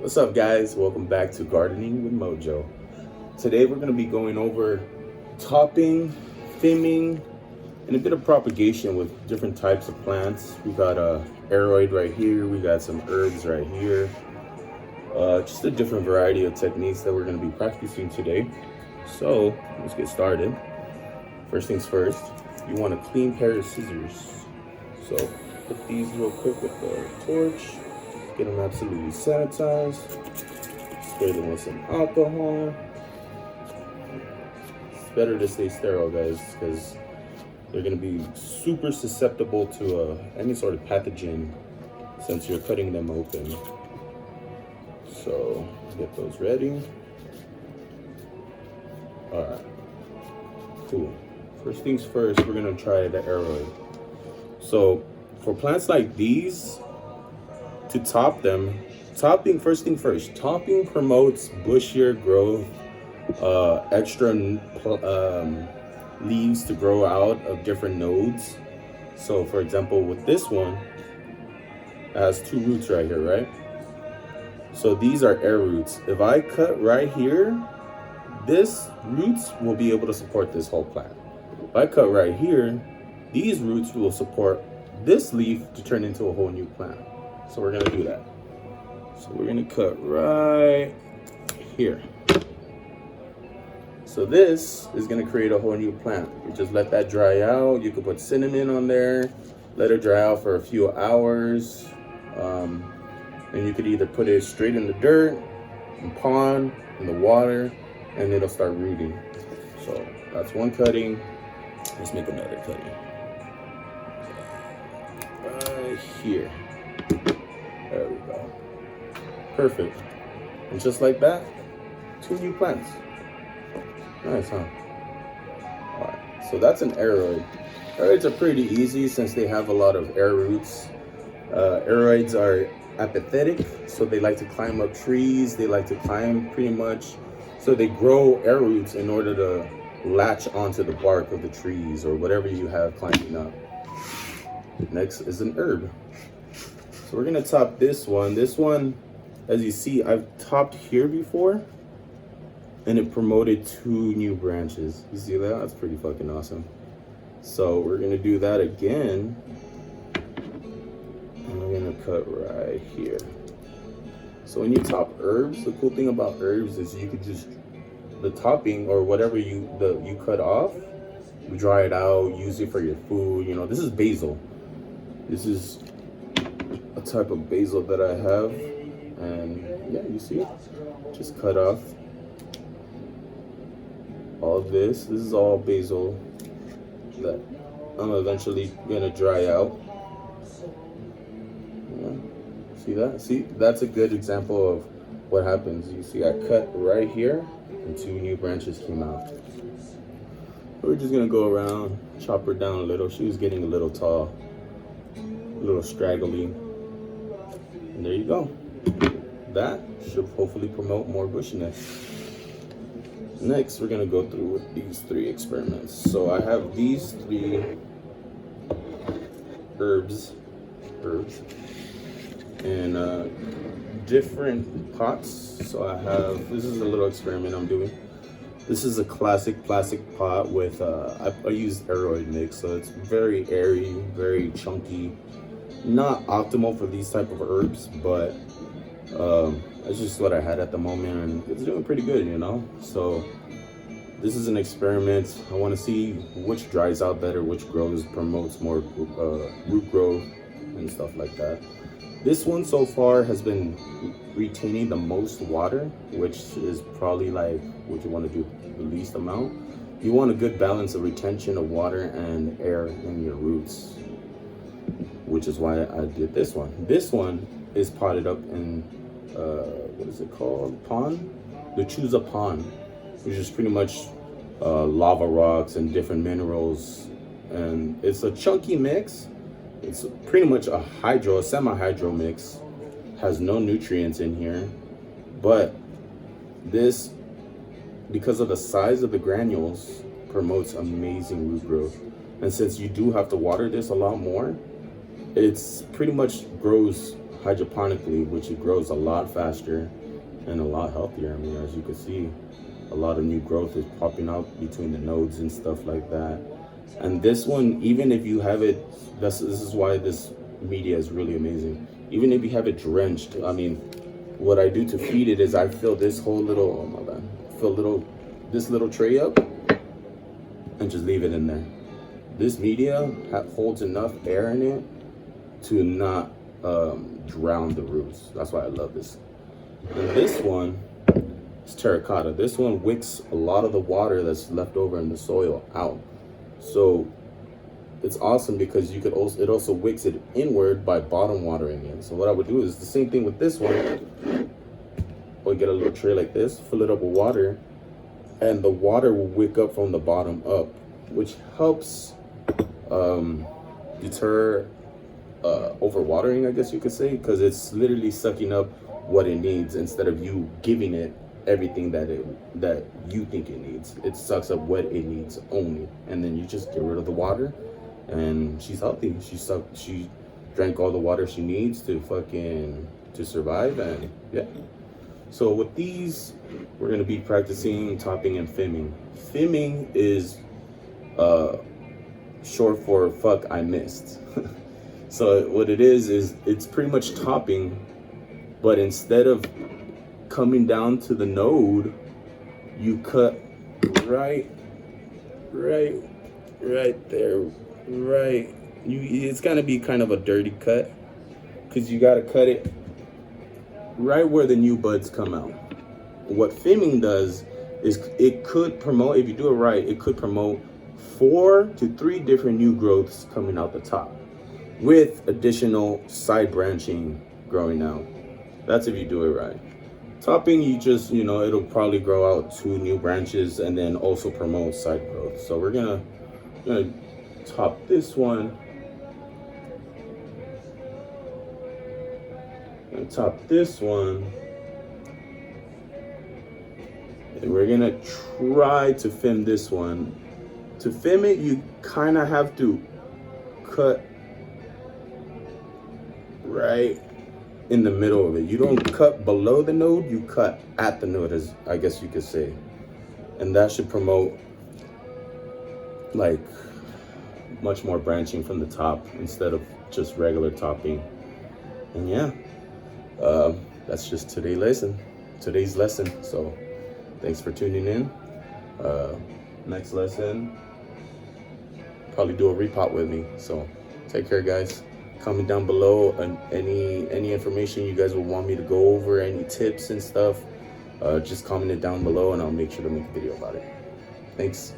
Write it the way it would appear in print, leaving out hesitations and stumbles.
What's up, guys? Welcome back to Gardening with Mojo. Today we're going to be going over topping, FIMming, and a bit of propagation with different types of plants. We got a aroid right here. We got some herbs right here. Just a different variety of techniques that we're going to be practicing today. So let's get started. First things first, you want a clean pair of scissors. So put these real quick with the torch. Get them absolutely sanitized. Spray them with some alcohol. It's better to stay sterile, guys, because they're going to be super susceptible to any sort of pathogen since you're cutting them open. So get those ready. All right, cool. First things first, we're going to try the aroid. So for plants like these, to top them, topping promotes bushier growth, extra leaves to grow out of different nodes. So for example, with this one, it has two roots right here, right? So these are air roots. If I cut right here, this roots will be able to support this whole plant. If I cut right here, these roots will support this leaf to turn into a whole new plant. So we're gonna do that. So we're gonna cut right here. So this is gonna create a whole new plant. You just let that dry out. You could put cinnamon on there, let it dry out for a few hours. And you could either put it straight in the dirt, in pond, in the water, and it'll start rooting. So that's one cutting. Let's make another cutting. Right here. There we go. Perfect. And just like that, two new plants. Nice, huh? Alright, so that's an aroid. Aroids are pretty easy since they have a lot of air roots. Aroids are apathetic, so they like to climb up trees. They like to climb pretty much. So they grow air roots in order to latch onto the bark of the trees or whatever you have climbing up. Next is an herb. So we're gonna top this one. This one, as you see, I've topped here before and it promoted two new branches. You see that? That's pretty fucking awesome. So we're gonna do that again. And we're gonna cut right here. So when you top herbs, the cool thing about herbs is you could just, the topping or whatever you cut off, you dry it out, use it for your food. You know, this is basil. This is a type of basil that I have, and yeah, you see, just cut off all of this. This is all basil that I'm eventually gonna dry out. Yeah. See that? See, that's a good example of what happens. You see, I cut right here and two new branches came out. We're just gonna go around, chop her down a little. She was getting a little tall, a little straggly. And there you go. That should hopefully promote more bushiness. Next, we're gonna go through with these three experiments. So I have these three herbs in different pots. So I have, this is a little experiment I'm doing. This is a classic plastic pot with, I used aroid mix, so it's very airy, very chunky. Not optimal for these type of herbs, but that's just what I had at the moment, and it's doing pretty good, you know. So this is an experiment. I want to see which dries out better, which promotes more root growth and stuff like that. This one so far has been retaining the most water, which is probably like what you want to do the least amount. You want a good balance of retention of water and air in your roots, which is why I did this one. This one is potted up in, what is it called? Pond? The Chusa pond, which is pretty much lava rocks and different minerals. And it's a chunky mix. It's pretty much a semi-hydro mix. Has no nutrients in here. But this, because of the size of the granules, promotes amazing root growth. And since you do have to water this a lot more, it's pretty much grows hydroponically, which it grows a lot faster and a lot healthier. I mean, as you can see, a lot of new growth is popping out between the nodes and stuff like that. And this one, even if you have it, this is why this media is really amazing. Even if you have it drenched, I mean, what I do to feed it is I fill this whole little, oh my bad, this little tray up and just leave it in there. This media holds enough air in it to not drown the roots. That's why I love this. And this one is terracotta. This one wicks a lot of the water that's left over in the soil out. So it's awesome because you could also, it also wicks it inward by bottom watering it. So what I would do is the same thing with this one. Or get a little tray like this, fill it up with water, and the water will wick up from the bottom up, which helps deter overwatering, I guess you could say, because it's literally sucking up what it needs instead of you giving it everything that you think it needs. It sucks up what it needs only, and then you just get rid of the water, and she's healthy. She drank all the water she needs to survive, and yeah. So with these, we're gonna be practicing topping and FIMming. FIMming is short for fuck I missed. So what it is it's pretty much topping, but instead of coming down to the node, you cut right there, it's gonna be kind of a dirty cut because you gotta cut it right where the new buds come out. What FIMming does is it could promote, if you do it right, it could promote 4 to 3 different new growths coming out the top with additional side branching growing out. That's if you do it right. Topping, you just, it'll probably grow out 2 new branches and then also promote side growth. So we're gonna top this one. And top this one, and we're gonna try to FIM this one. To FIM it, you kind of have to cut right in the middle of it. You don't cut below the node, you cut at the node, as I guess you could say, and that should promote like much more branching from the top instead of just regular topping. And yeah. That's just today's lesson. So thanks for tuning in. Next lesson, probably do a repot with me. So take care, guys. Comment down below any information you guys would want me to go over, any tips and stuff. Just comment it down below and I'll make sure to make a video about it. Thanks.